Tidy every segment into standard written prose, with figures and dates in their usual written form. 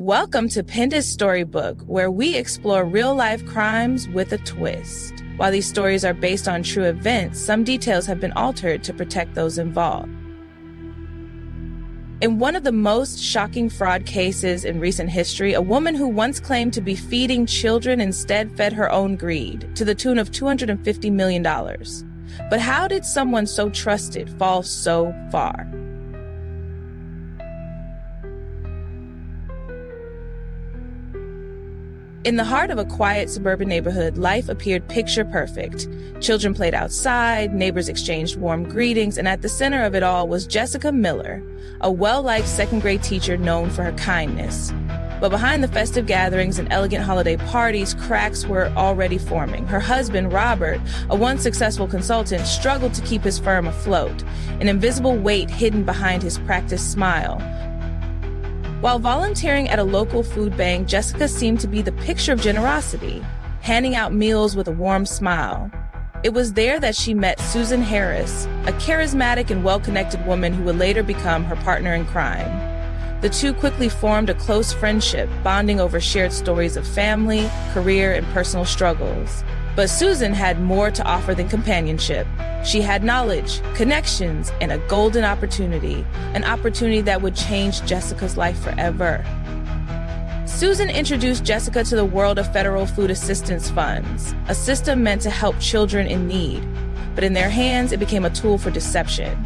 Welcome to Penda's Storybook, where we explore real-life crimes with a twist. While these stories are based on true events, some details have been altered to protect those involved. In one of the most shocking fraud cases in recent history, a woman who once claimed to be feeding children instead fed her own greed, to the tune of $250 million. But how did someone so trusted fall so far? In the heart of a quiet suburban neighborhood, life appeared picture perfect. Children played outside, neighbors exchanged warm greetings, and at the center of it all was Jessica Miller, a well-liked second-grade teacher known for her kindness. But behind the festive gatherings and elegant holiday parties, cracks were already forming. Her husband, Robert, a once successful consultant, struggled to keep his firm afloat, an invisible weight hidden behind his practiced smile. While volunteering at a local food bank, Jessica seemed to be the picture of generosity, handing out meals with a warm smile. It was there that she met Susan Harris, a charismatic and well-connected woman who would later become her partner in crime. The two quickly formed a close friendship, bonding over shared stories of family, career, and personal struggles. But Susan had more to offer than companionship. She had knowledge, connections, and a golden opportunity, an opportunity that would change Jessica's life forever. Susan introduced Jessica to the world of federal food assistance funds, a system meant to help children in need. But in their hands, it became a tool for deception.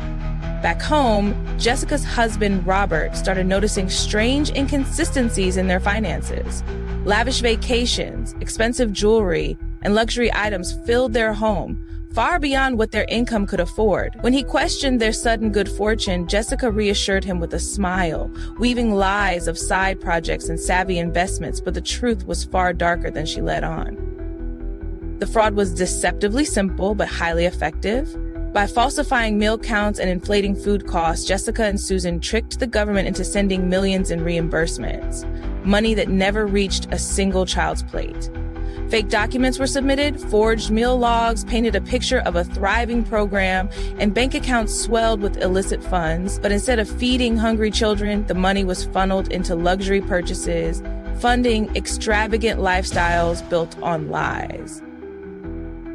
Back home, Jessica's husband, Robert, started noticing strange inconsistencies in their finances. Lavish vacations, expensive jewelry, and luxury items filled their home, far beyond what their income could afford. When he questioned their sudden good fortune, Jessica reassured him with a smile, weaving lies of side projects and savvy investments, but the truth was far darker than she let on. The fraud was deceptively simple but highly effective. By falsifying meal counts and inflating food costs, Jessica and Susan tricked the government into sending millions in reimbursements, money that never reached a single child's plate. Fake documents were submitted, forged meal logs painted a picture of a thriving program, and bank accounts swelled with illicit funds. But instead of feeding hungry children, the money was funneled into luxury purchases, funding extravagant lifestyles built on lies.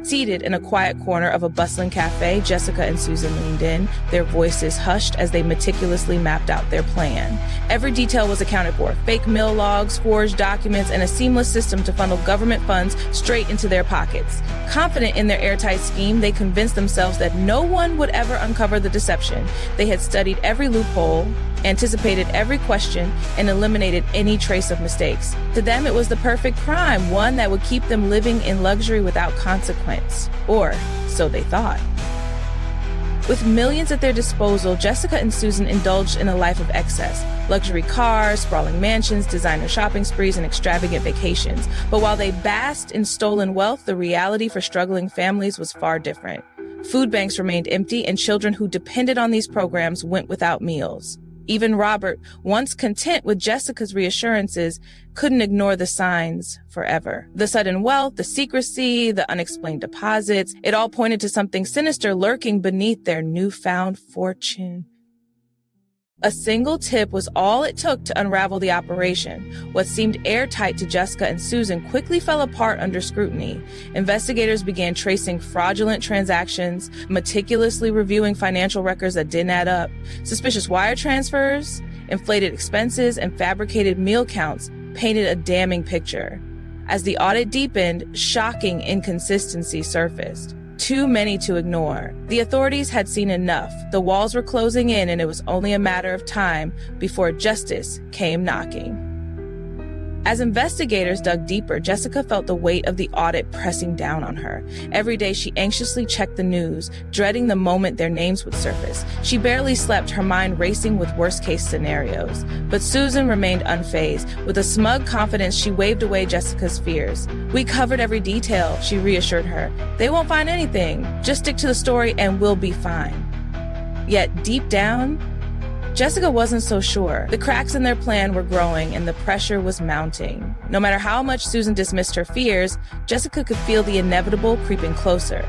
Seated in a quiet corner of a bustling cafe, Jessica and Susan leaned in, their voices hushed as they meticulously mapped out their plan. Every detail was accounted for: fake meal logs, forged documents, and a seamless system to funnel government funds straight into their pockets. Confident in their airtight scheme, they convinced themselves that no one would ever uncover the deception. They had studied every loophole, anticipated every question, and eliminated any trace of mistakes. To them, it was the perfect crime, one that would keep them living in luxury without consequence. Or so they thought. With millions at their disposal, Jessica and Susan indulged in a life of excess. Luxury cars, sprawling mansions, designer shopping sprees, and extravagant vacations. But while they basked in stolen wealth, the reality for struggling families was far different. Food banks remained empty, and children who depended on these programs went without meals. Even Robert, once content with Jessica's reassurances, couldn't ignore the signs forever. The sudden wealth, the secrecy, the unexplained deposits, it all pointed to something sinister lurking beneath their newfound fortune. A single tip was all it took to unravel the operation. What seemed airtight to Jessica and Susan quickly fell apart under scrutiny. Investigators began tracing fraudulent transactions, meticulously reviewing financial records that didn't add up. Suspicious wire transfers, inflated expenses, and fabricated meal counts painted a damning picture. As the audit deepened, shocking inconsistencies surfaced. Too many to ignore. The authorities had seen enough. The walls were closing in, and it was only a matter of time before justice came knocking. As investigators dug deeper, Jessica felt the weight of the audit pressing down on her. Every day she anxiously checked the news, dreading the moment their names would surface. She barely slept, her mind racing with worst-case scenarios. But Susan remained unfazed. With a smug confidence, she waved away Jessica's fears. "We covered every detail," she reassured her. "They won't find anything. Just stick to the story and we'll be fine." Yet deep down, Jessica wasn't so sure. The cracks in their plan were growing and the pressure was mounting. No matter how much Susan dismissed her fears, Jessica could feel the inevitable creeping closer.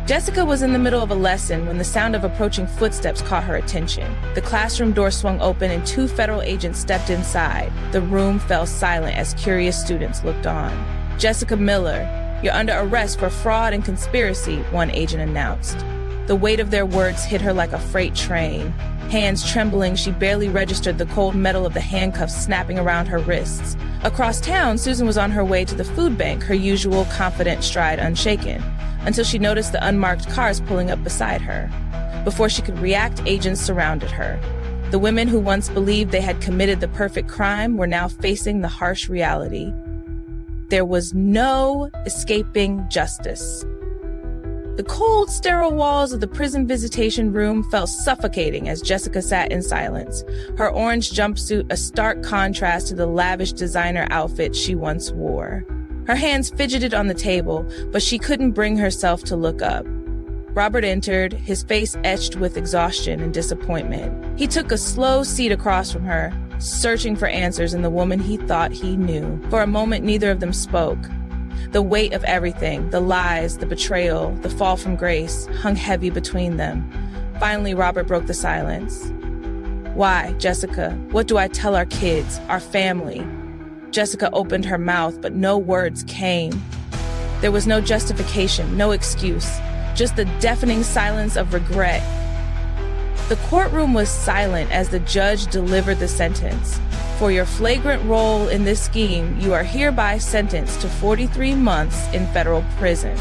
Jessica was in the middle of a lesson when the sound of approaching footsteps caught her attention. The classroom door swung open and 2 federal agents stepped inside. The room fell silent as curious students looked on. "Jessica Miller, you're under arrest for fraud and conspiracy," one agent announced. The weight of their words hit her like a freight train. Hands trembling, she barely registered the cold metal of the handcuffs snapping around her wrists. Across town, Susan was on her way to the food bank, her usual confident stride unshaken, until she noticed the unmarked cars pulling up beside her. Before she could react, agents surrounded her. The women who once believed they had committed the perfect crime were now facing the harsh reality. There was no escaping justice. The cold, sterile walls of the prison visitation room felt suffocating as Jessica sat in silence, her orange jumpsuit a stark contrast to the lavish designer outfit she once wore. Her hands fidgeted on the table, but she couldn't bring herself to look up. Robert entered, his face etched with exhaustion and disappointment. He took a slow seat across from her, searching for answers in the woman he thought he knew. For a moment, neither of them spoke. The weight of everything, the lies, the betrayal, the fall from grace, hung heavy between them. Finally, Robert broke the silence. "Why, Jessica? What do I tell our kids, our family?" Jessica opened her mouth, but no words came. There was no justification, no excuse, just the deafening silence of regret. The courtroom was silent as the judge delivered the sentence. "For your flagrant role in this scheme, you are hereby sentenced to 43 months in federal prison."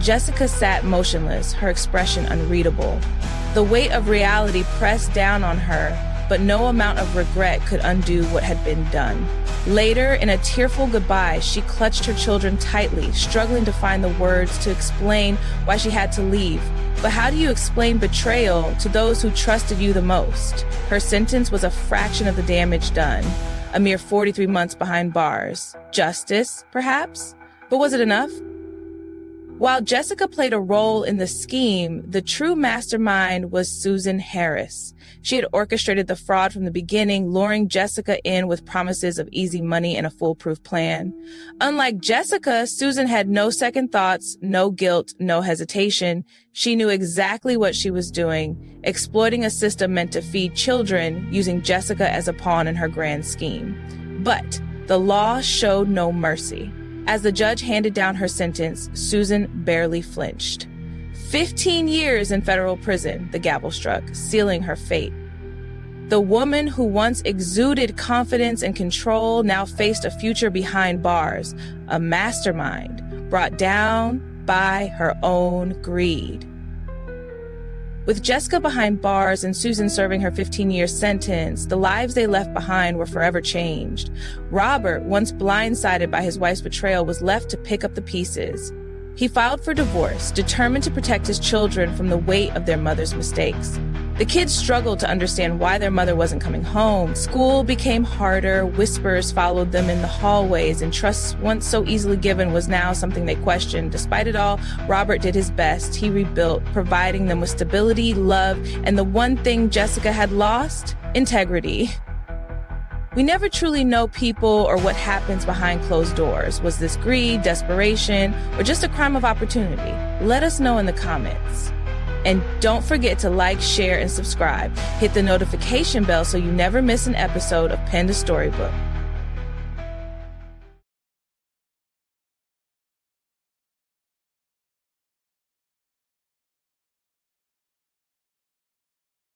Jessica sat motionless, her expression unreadable. The weight of reality pressed down on her, but no amount of regret could undo what had been done. Later, in a tearful goodbye, she clutched her children tightly, struggling to find the words to explain why she had to leave. But how do you explain betrayal to those who trusted you the most? Her sentence was a fraction of the damage done, a mere 43 months behind bars. Justice, perhaps? But was it enough? While Jessica played a role in the scheme, the true mastermind was Susan Harris. She had orchestrated the fraud from the beginning, luring Jessica in with promises of easy money and a foolproof plan. Unlike Jessica, Susan had no second thoughts, no guilt, no hesitation. She knew exactly what she was doing, exploiting a system meant to feed children, using Jessica as a pawn in her grand scheme. But the law showed no mercy. As the judge handed down her sentence, Susan barely flinched. 15 years in federal prison, the gavel struck, sealing her fate. The woman who once exuded confidence and control now faced a future behind bars, a mastermind brought down by her own greed. With Jessica behind bars and Susan serving her 15-year sentence, the lives they left behind were forever changed. Robert, once blindsided by his wife's betrayal, was left to pick up the pieces. He filed for divorce, determined to protect his children from the weight of their mother's mistakes. The kids struggled to understand why their mother wasn't coming home. School became harder, whispers followed them in the hallways, and trust once so easily given was now something they questioned. Despite it all, Robert did his best. He rebuilt, providing them with stability, love, and the one thing Jessica had lost, integrity. We never truly know people or what happens behind closed doors. Was this greed, desperation, or just a crime of opportunity? Let us know in the comments. And don't forget to like, share, and subscribe. Hit the notification bell so you never miss an episode of Penda Storybook.